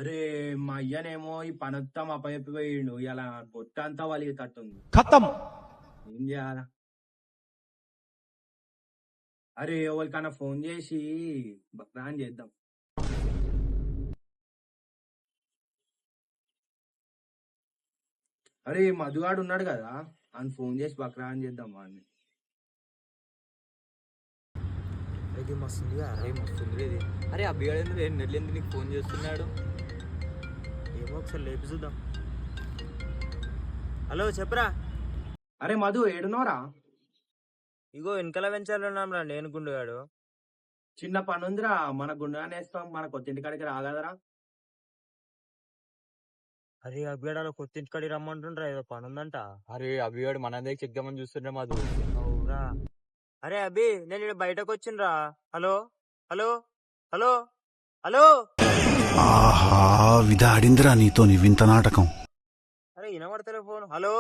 అరే మా అయ్యనేమో ఈ పనంతా అప్పచెప్పిపోయిండు. ఇలా బొట్ట అంతా వలిగేటట్టుంది. खत्म। ఏం చేయాలా? అరే ఎవరికన్నా ఫోన్ చేసి బక్రాన్ చేద్దాం. అరే మధుగాడు ఉన్నాడు కదా, అని ఫోన్ చేసి బక్రాన్ చేద్దాం వాడిని. ఇది మస్తుంది. అరే మస్తుంది ఇది. అరే అబ్బిగాడు నెల్లింది నీకు ఫోన్ చేస్తున్నాడు. ఏమో ఒకసారి లేపి చూద్దాం. హలో చెప్పరా. అరే మధు ఏడునోరా? ఇగో వెనకాల వెంచాలన్నాంరా నేను గుండుగాడు. చిన్న పని ఉందిరా, మన గుండానే వేస్తాం, మన కొత్తింటి కాడికి రాగలరా? అరే అబ్బిగాడు కొత్త ఇంటికాడి రమ్మంటుండ్రా, ఏదో పని ఉందంట. అరే అభిగాడు మన దగ్గర చెక్దామని చూస్తుండే మధు. అవురా. అరే అభి నేను ఇక్కడ బయటకు వచ్చిండ్రా. Hello hello hello hello. ఆహా విధాడిందిరా నీతో నీ వింత నాటకం. అరే వినబడతలే ఫోన్. హలో